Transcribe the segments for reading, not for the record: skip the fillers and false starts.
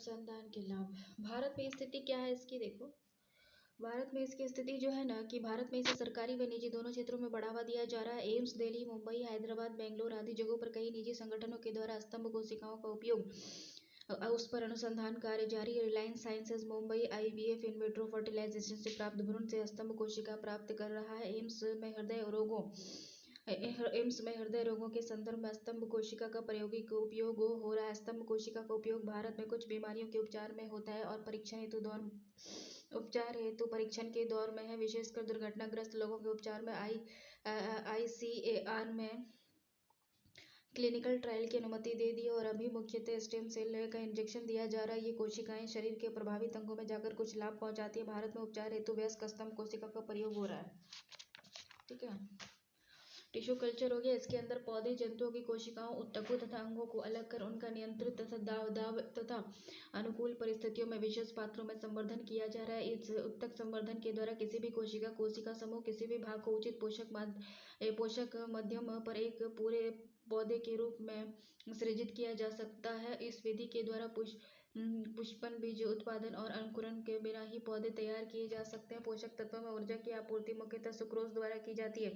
अनुसंधान के लाभ। भारत में स्थिति क्या है इसकी देखो। भारत में इसकी स्थिति जो है ना कि भारत में इसे सरकारी व निजी दोनों क्षेत्रों में बढ़ावा दिया जा रहा है। एम्स दिल्ली, मुंबई, हैदराबाद, बेंगलोर आदि जगहों पर कई निजी संगठनों के द्वारा स्तंभ कोशिकाओं का उपयोग उस पर अनुसंधान कार्य जारी है। Reliance sciences Mumbai IVF in vitro fertilisation से प्राप्त भ्रूण से स्तंभ कोशिका प्राप्त कर रहा है। एम्स में हृदय रोगों के संदर्भ में स्तंभ कोशिका का प्रायोगिक उपयोग हो रहा है। स्तंभ कोशिका का उपयोग भारत में कुछ बीमारियों के उपचार में होता है और उपचार हेतु परीक्षण के दौर में है, विशेषकर दुर्घटनाग्रस्त लोगों के उपचार में। आईसीएआर में क्लिनिकल ट्रायल की अनुमति दे दी और अभी मुख्यतः स्टेम सेल का इंजेक्शन दिया जा रहा है। ये कोशिकाएं शरीर के प्रभावित अंगों में जाकर कुछ लाभ पहुंचाती है। भारत में उपचार हेतु वयस्क स्तंभ कोशिका का प्रयोग हो रहा है। ठीक है, टिश्यू कल्चर हो गया। इसके अंदर पौधे जंतुओं की कोशिकाओं, ऊतकों तथा अंगों को अलग कर उनका नियंत्रित तथा दाव तथा अनुकूल परिस्थितियों में विशेष पात्रों में संवर्धन किया जा रहा है। इस ऊतक संवर्धन के द्वारा किसी भी कोशिका समूह किसी भी भाग को उचित पोषक माध्यम पर एक पूरे पौधे के रूप में सृजित किया जा सकता है। इस विधि के द्वारा पुष्पन, बीज उत्पादन और अंकुरण के बिना ही पौधे तैयार किए जा सकते हैं। पोषक तत्वों में ऊर्जा की आपूर्ति मुख्यतः सुक्रोज द्वारा की जाती है।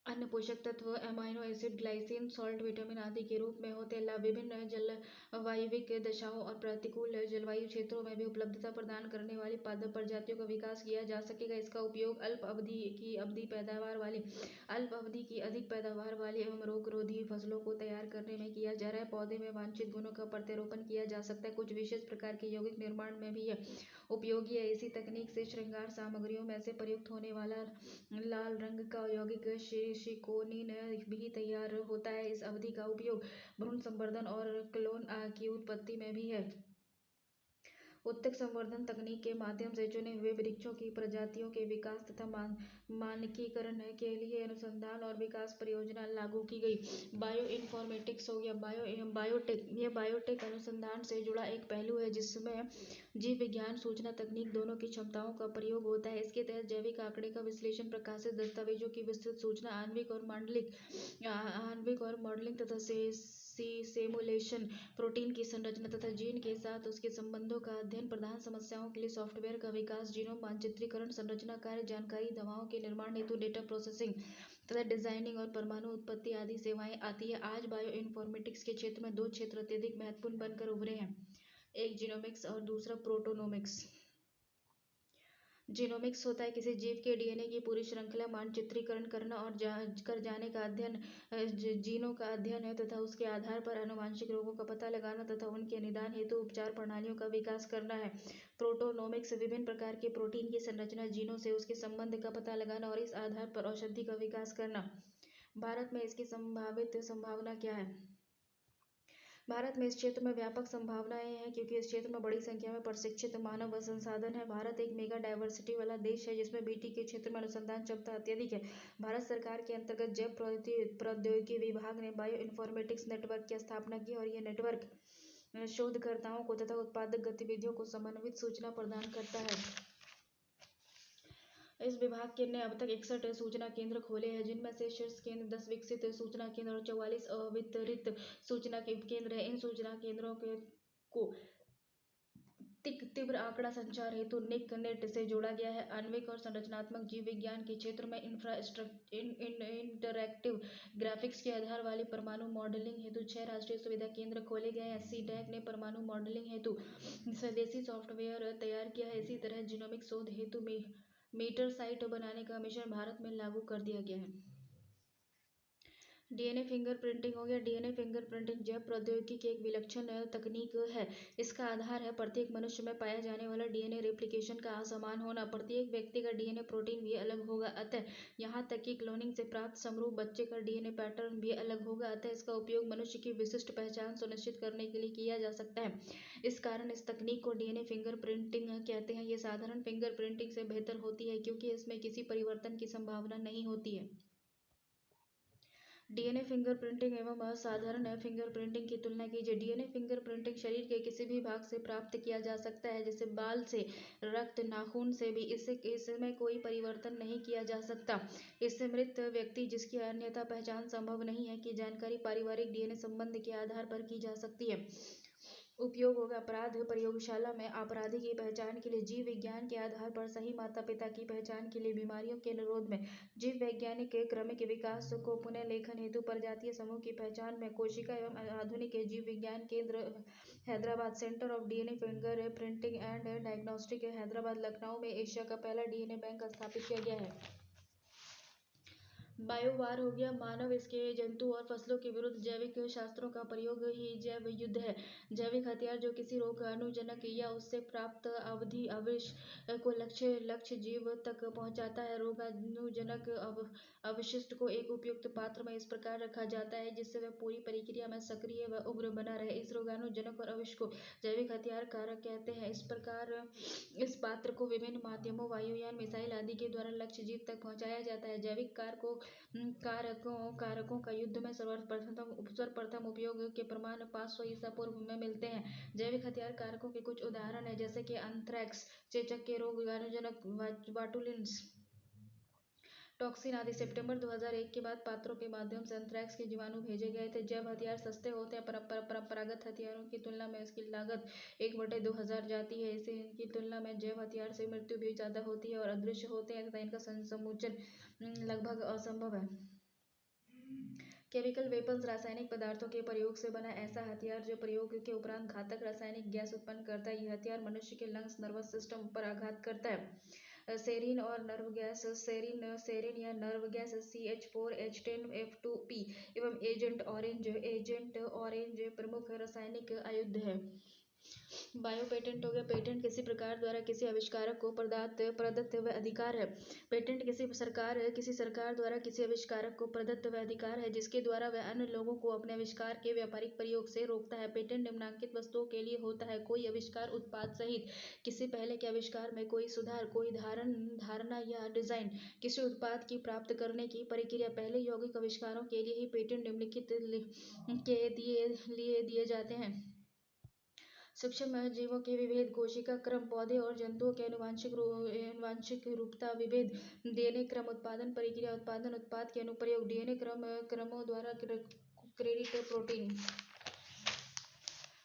अन्य पोषक तत्व amino acid, glycine, salt, vitamin आदि के रूप में होते हैं। विभिन्न जलवायविक दशाओं और प्रतिकूल जलवायु क्षेत्रों में भी उपलब्धता प्रदान करने वाली पादप प्रजातियों का विकास किया जा सकेगा। इसका उपयोग अल्प अवधि की अधिक पैदावार वाली एवं रोगरोधी फसलों को तैयार करने में किया जा रहा है। पौधे में वांछित गुणों का प्रत्यारोपण किया जा सकता है। कुछ विशेष प्रकार के यौगिक निर्माण में भी यह उपयोगी है। इसी तकनीक से श्रृंगार सामग्रियों में से प्रयुक्त होने वाला लाल रंग का यौगिक शिकोनिन भी तैयार होता है। इस अवधि का उपयोग भ्रूण संवर्धन और क्लोन की उत्पत्ति में भी है। ऊतक संवर्धन तकनीक के माध्यम से चुने हुए वृक्षों की प्रजातियों के विकास तथा मानकीकरण के लिए अनुसंधान और विकास परियोजना लागू की गई। बायो इन्फॉर्मेटिक्स हो गया। बायोटेक, यह बायोटेक अनुसंधान से जुड़ा एक पहलू है जिसमें जीव विज्ञान, सूचना तकनीक दोनों की क्षमताओं का प्रयोग होता है। इसके तहत जैविक आंकड़े का विश्लेषण, प्रकाशित दस्तावेजों की विस्तृत सूचना, आणविक और मॉडलिंग तथा सिमुलेशन, प्रोटीन की संरचना तथा जीन के साथ उसके संबंधों का अध्ययन, प्रधान समस्याओं के लिए सॉफ्टवेयर का विकास, जीनोम मानचित्रीकरण, संरचना कार्य जानकारी, दवाओं के निर्माण हेतु डेटा प्रोसेसिंग तथा डिजाइनिंग और परमाणु उत्पत्ति आदि सेवाएं आती है। आज बायो इन्फॉर्मेटिक्स के क्षेत्र में दो क्षेत्र अत्यधिक महत्वपूर्ण बनकर उभरे हैं, एक जीनोमिक्स और दूसरा प्रोटोनोमिक्स। जीनोमिक्स होता है किसी जीव के डीएनए की पूरी श्रृंखला मानचित्रीकरण करना और कर जाने का अध्ययन, जीनों का अध्ययन है तथा उसके आधार पर आनुवंशिक रोगों का पता लगाना तथा उनके निदान हेतु उपचार प्रणालियों का विकास करना है। प्रोटोनोमिक्स विभिन्न प्रकार के प्रोटीन की संरचना, जीनों से उसके संबंध का पता लगाना और इस आधार पर औषधि का विकास करना। भारत में इसकी संभावित संभावना क्या है? भारत में इस क्षेत्र में व्यापक संभावनाएं हैं क्योंकि इस क्षेत्र में बड़ी संख्या में प्रशिक्षित मानव संसाधन है। भारत एक मेगा डायवर्सिटी वाला देश है जिसमें बीटी के क्षेत्र में अनुसंधान क्षमता अत्यधिक है। भारत सरकार के अंतर्गत जैव प्रौद्योगिकी विभाग ने बायो इन्फॉर्मेटिक्स नेटवर्क की स्थापना की और यह नेटवर्क शोधकर्ताओं को तथा उत्पादक गतिविधियों को समन्वित सूचना प्रदान करता है। इस विभाग ने अब तक 61 सूचना केंद्र खोले हैं जिनमें से शीर्ष केंद्र 10 विकसित सूचना केंद्र और 44 अवितरित सूचना केंद्र है। इन सूचना केंद्रों को तीव्र आंकड़ा संचार हेतु नेट से जोड़ा गया है। आणविक और संरचनात्मक जीव विज्ञान के क्षेत्र में इंटरैक्टिव ग्राफिक्स के आधार वाली परमाणु मॉडलिंग हेतु 6 राष्ट्रीय सुविधा केंद्र खोले गए हैं। सीडैक ने परमाणु मॉडलिंग हेतु स्वदेशी सॉफ्टवेयर तैयार किया है। इसी तरह जीनोमिक शोध हेतु मीटर साइट बनाने का मिशन भारत में लागू कर दिया गया है। डीएनए फिंगरप्रिंटिंग हो गया। डीएनए फिंगरप्रिंटिंग जैव प्रौद्योगिकी की एक विलक्षण तकनीक है। इसका आधार है प्रत्येक मनुष्य में पाया जाने वाला डीएनए रेप्लिकेशन का असमान होना। प्रत्येक व्यक्ति का डीएनए प्रोटीन भी अलग होगा, अतः यहाँ तक कि क्लोनिंग से प्राप्त समरूप बच्चे का डीएनए पैटर्न भी अलग होगा। अतः इसका उपयोग मनुष्य की विशिष्ट पहचान सुनिश्चित करने के लिए किया जा सकता है। इस कारण इस तकनीक को डीएनए फिंगरप्रिंटिंग कहते हैं। ये साधारण फिंगरप्रिंटिंग से बेहतर होती है क्योंकि इसमें किसी परिवर्तन की संभावना नहीं होती है। डीएनए फिंगरप्रिंटिंग एवं असाधारण फिंगरप्रिंटिंग की तुलना कीजिए। डीएनए फिंगरप्रिंटिंग शरीर के किसी भी भाग से प्राप्त किया जा सकता है, जैसे बाल से, रक्त, नाखून से भी। इसमें कोई परिवर्तन नहीं किया जा सकता। इससे मृत व्यक्ति जिसकी अन्यथा पहचान संभव नहीं है की जानकारी पारिवारिक डीएनए संबंध के आधार पर की जा सकती है। उपयोग होगा। अपराध प्रयोगशाला में अपराधी की पहचान के लिए जीव विज्ञान के आधार पर सही माता पिता की पहचान के लिए बीमारियों के निरोध में जीव वैज्ञानिक क्रमिक विकास को पुनः लेखन हेतु प्रजातीय समूह की पहचान में कोशिका एवं आधुनिक जीव विज्ञान केंद्र Hyderabad, centre of DNA finger printing and diagnostic Hyderabad, Lucknow में एशिया का पहला डीएनए बैंक स्थापित किया गया है। बायोवार हो गया, मानव, इसके जंतु और फसलों के विरुद्ध जैविक शास्त्रों का प्रयोग ही जैव युद्ध है। जैविक हथियार जो किसी रोगाणुजनक या उससे प्राप्त अवधि अवश को लक्ष्य जीव तक पहुंचाता है। रोगाणुजनक अवशिष्ट को एक उपयुक्त पात्र में इस प्रकार रखा जाता है जिससे वह पूरी प्रक्रिया में सक्रिय व उग्र बना रहे। इस रोगाणुजनक और अवशिष्ट को जैविक हथियार कारक कहते हैं। इस प्रकार इस पात्र को विभिन्न माध्यमों, वायुयान, मिसाइल आदि के द्वारा लक्ष्य जीव तक पहुंचाया जाता है। जैविक कारकों का युद्ध में सर्वप्रथम उपयोग के प्रमाण 500 ईसा पूर्व में मिलते हैं। जैविक हथियार कारकों के कुछ उदाहरण हैं जैसे कि एंथ्रेक्स, चेचक के रोग, रोगाणुजनक बाटुलिन्स, टॉक्सिन आदि। सितंबर 2001 के बाद पात्रों के माध्यम से एंथ्रेक्स के जीवाणु भेजे गए थे। जैव हथियार सस्ते होते हैं। परंपरागत हथियारों की तुलना में इसकी लागत 1/2000 जाती है। इससे इनकी तुलना में जैव हथियार से मृत्यु भी ज्यादा होती है और अदृश्य होते हैं तथा इनका समूचन लगभग असंभव है। केमिकल वेपन्स, रासायनिक पदार्थों के प्रयोग से बना ऐसा हथियार जो प्रयोग के उपरांत घातक रासायनिक गैस उत्पन्न करता है। यह हथियार मनुष्य के लंग्स, नर्वस सिस्टम पर आघात करता है। सेरिन और नर्व गैस, सेरिन या नर्व गैस CH4H10F2P एवं एजेंट ऑरेंज प्रमुख रासायनिक आयुध है। बायो पेटेंट हो गया, पेटेंट किसी प्रकार द्वारा किसी आविष्कारक को प्रदत्त वह अधिकार है। पेटेंट किसी सरकार द्वारा किसी आविष्कारक को प्रदत्त वह अधिकार है जिसके द्वारा वह अन्य लोगों को अपने आविष्कार के व्यापारिक प्रयोग से रोकता है। पेटेंट निम्नलिखित वस्तुओं के लिए होता है: कोई आविष्कार, उत्पाद सहित किसी पहले के आविष्कार में कोई सुधार, कोई धारणा या डिजाइन, किसी उत्पाद की प्राप्त करने की प्रक्रिया। पहले यौगिक आविष्कारों के लिए ही पेटेंट निम्नलिखित के दिए जाते हैं: सूक्ष्म जीवों के विभेद, कोशिका क्रम, पौधे और जंतुओं के आनुवांशिक रूपता विभेद, डीएनए क्रम, उत्पादन प्रक्रिया, उत्पाद के अनुप्रयोग, डीएनए क्रमों द्वारा क्रेडिट प्रोटीन।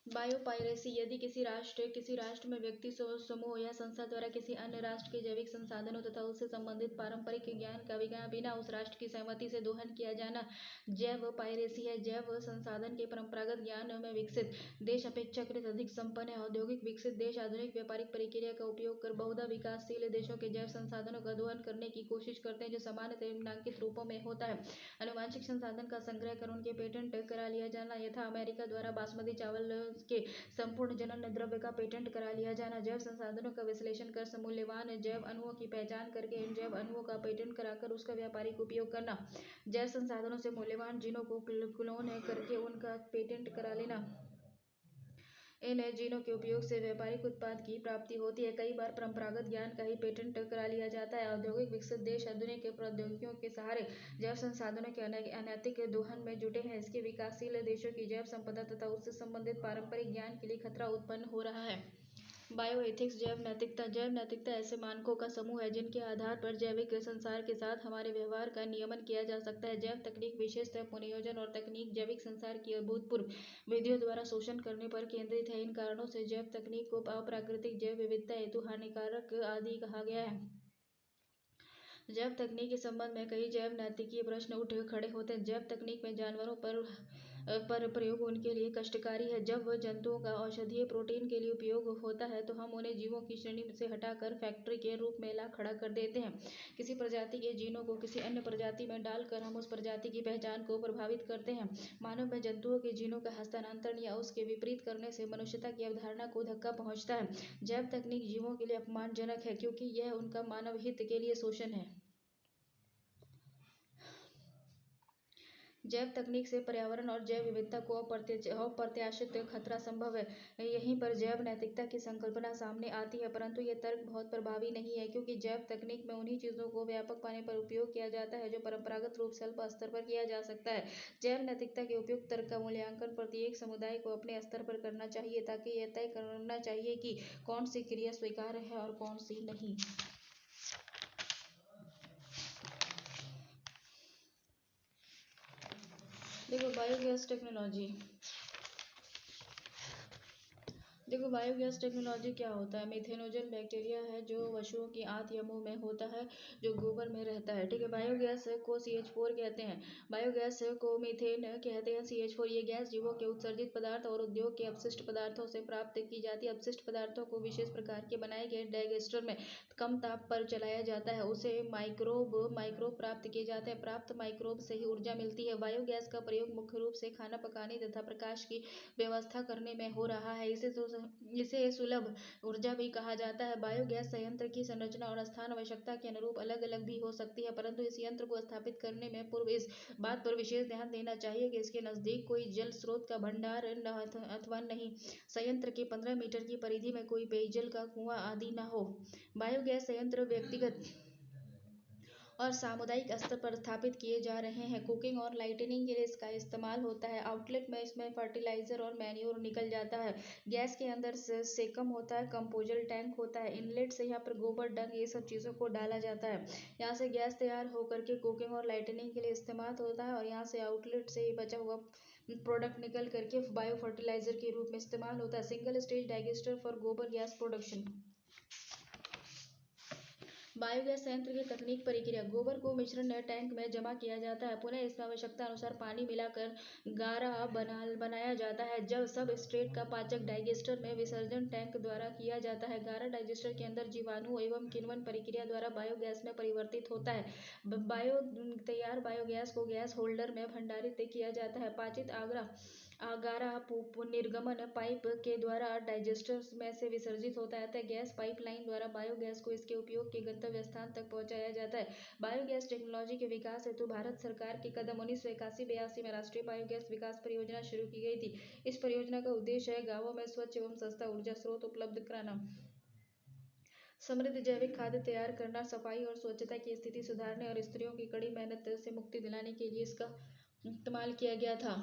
बायोपायरेसी, यदि किसी राष्ट्र में व्यक्ति समूह या संस्था द्वारा किसी अन्य राष्ट्र के जैविक संसाधनों तथा उससे संबंधित पारंपरिक ज्ञान का बिना उस राष्ट्र की सहमति से दोहन किया जाना जैव पायरेसी है। जैव संसाधन के परंपरागत ज्ञान में विकसित देश अपेक्षाकृत अधिक संपन्न है। औद्योगिक विकसित देश आधुनिक व्यापारिक प्रक्रिया का उपयोग कर बहुधा विकासशील देशों के जैव संसाधनों का दोहन करने की कोशिश करते हैं जो सामान्यतः निम्नलिखित रूपों में होता है: आनुवांशिक संसाधन का संग्रह कर उनके पेटेंट करा लिया जाना, यथा अमेरिका द्वारा बासमती चावल के संपूर्ण जनन द्रव्य का पेटेंट करा लिया जाना। जैव संसाधनों का विश्लेषण कर मूल्यवान जैव अणुओं की पहचान करके इन जैव अणुओं का पेटेंट कराकर उसका व्यापारिक उपयोग करना। जैव संसाधनों से मूल्यवान जीनों को क्लोन करके उनका पेटेंट करा लेना। इन जीनों के उपयोग से व्यापारिक उत्पाद की प्राप्ति होती है। कई बार परंपरागत ज्ञान का ही पेटेंट करा लिया जाता है। औद्योगिक विकसित देश आधुनिक प्रौद्योगिकियों के सहारे जैव संसाधनों के अनैतिक दोहन में जुटे हैं। इसके विकासशील देशों की जैव संपदा तथा उससे संबंधित पारंपरिक ज्ञान के लिए खतरा उत्पन्न हो रहा है। बायोएथिक्स, जैव नैतिकता ऐसे मानकों का समूह है जिनके आधार पर जैविक संसार के साथ हमारे व्यवहार का नियमन किया जा सकता है। जैव तकनीक विशेषतः पुनर्योजन और तकनीक जैविक संसार की अभूतपूर्व विधियों द्वारा शोषण करने पर केंद्रित है। इन कारणों से जैव तकनीक को अप्राकृतिक, जैव विविधता हेतु हानिकारक आदि कहा गया है। जैव तकनीक के संबंध में कई जैव नैतिकीय प्रश्न खड़े होते हैं। जैव तकनीक में जानवरों पर प्रयोग उनके लिए कष्टकारी है। जब जंतुओं का औषधीय प्रोटीन के लिए उपयोग होता है तो हम उन्हें जीवों की श्रेणी से हटाकर फैक्ट्री के रूप में ला खड़ा कर देते हैं। किसी प्रजाति के जीनों को किसी अन्य प्रजाति में डालकर हम उस प्रजाति की पहचान को प्रभावित करते हैं। मानव में जंतुओं के जीनों का हस्तांतरण या उसके विपरीत करने से मनुष्यता की अवधारणा को धक्का पहुंचता है। जैव तकनीक जीवों के लिए अपमानजनक है क्योंकि यह उनका मानव हित के लिए शोषण है। जैव तकनीक से पर्यावरण और जैव विविधता को अप्रत्याशित खतरा संभव है। यहीं पर जैव नैतिकता की संकल्पना सामने आती है, परंतु ये तर्क बहुत प्रभावी नहीं है क्योंकि जैव तकनीक में उन्हीं चीजों को व्यापक पैमाने पर उपयोग किया जाता है जो परंपरागत रूप से अल्प स्तर पर किया जा सकता है। जैव नैतिकता के उपयुक्त तर्क का मूल्यांकन प्रत्येक समुदाय को अपने स्तर पर करना चाहिए ताकि यह तय करना चाहिए कि कौन सी क्रिया स्वीकार्य है और कौन सी नहीं। देखो, बायोगैस टेक्नोलॉजी देखो, बायोगैस टेक्नोलॉजी क्या होता है। मीथेनोजन बैक्टीरिया है जो पशुओं की आंत या मुंह में होता है, जो गोबर में रहता है। ठीक है। बायोगैस को CH4 कहते हैं। बायोगैस को मीथेन कहते हैं। CH4 ये गैस जीवों के उत्सर्जित पदार्थ और उद्योग के अपशिष्ट पदार्थों से प्राप्त की जाती है। अपशिष्ट पदार्थों को विशेष प्रकार के बनाए गए डाइजेस्टर में कम ताप पर चलाया जाता है। उसे माइक्रोब प्राप्त किए जाते हैं। प्राप्त माइक्रोब से ही ऊर्जा मिलती है। बायोगैस का प्रयोग मुख्य रूप से खाना पकाने तथा प्रकाश की व्यवस्था करने में हो रहा है। इसे सुलभ ऊर्जा भी कहा जाता है। बायोगैस संयंत्र की संरचना और स्थान आवश्यकता के अनुरूप अलग अलग भी हो सकती है, परंतु इस यंत्र को स्थापित करने में पूर्व इस बात पर विशेष ध्यान देना चाहिए कि इसके नजदीक कोई जल स्रोत का भंडार अथवा नहीं, संयंत्र के 15 मीटर की परिधि में कोई पेयजल का कुआं आदि न हो। बायोगैस संयंत्र व्यक्तिगत और सामुदायिक स्तर पर स्थापित किए जा रहे हैं। कुकिंग और लाइटनिंग के लिए इसका इस्तेमाल होता है। आउटलेट में इसमें फर्टिलाइजर और मैन्योर निकल जाता है। गैस के अंदर सेकम होता है, कंपोजल टैंक होता है। इनलेट से यहाँ पर गोबर, डंग, ये सब चीज़ों को डाला जाता है। यहाँ से गैस तैयार होकर के कुकिंग और लाइटनिंग के लिए इस्तेमाल होता है, और यहाँ से आउटलेट से बचा हुआ प्रोडक्ट निकल करके बायो फर्टिलाइजर के रूप में इस्तेमाल होता है। सिंगल स्टेज डाइजेस्टर फॉर गोबर गैस प्रोडक्शन। बायोगैस संयंत्र की तकनीक प्रक्रिया। गोबर को मिश्रण टैंक में जमा किया जाता है। पुनः इसमें आवश्यकता अनुसार पानी मिलाकर गारा बनाया जाता है। जब सब स्ट्रेट का पाचक डाइजेस्टर में विसर्जन टैंक द्वारा किया जाता है। गारा डाइजेस्टर के अंदर जीवाणु एवं किण्वन प्रक्रिया द्वारा बायोगैस में परिवर्तित होता है। तैयार बायोगैस को गैस होल्डर में भंडारित किया जाता है। पाचित गारा निर्गमन पाइप के द्वारा डाइजेस्टर में से विसर्जित होता है, अतः गैस पाइपलाइन द्वारा बायोगैस को इसके उपयोग के गंतव्य स्थान तक पहुंचाया जाता है। बायोगैस टेक्नोलॉजी के विकास हेतु भारत सरकार के कदम 1981-82 में राष्ट्रीय बायोगैस विकास परियोजना शुरू की गई थी। इस परियोजना का उद्देश्य है गांवों में स्वच्छ एवं सस्ता ऊर्जा स्रोत उपलब्ध कराना, समृद्ध जैविक खाद्य तैयार करना, सफाई और स्वच्छता की स्थिति सुधारने और स्त्रियों की कड़ी मेहनत से मुक्ति दिलाने के लिए इसका इस्तेमाल किया गया था।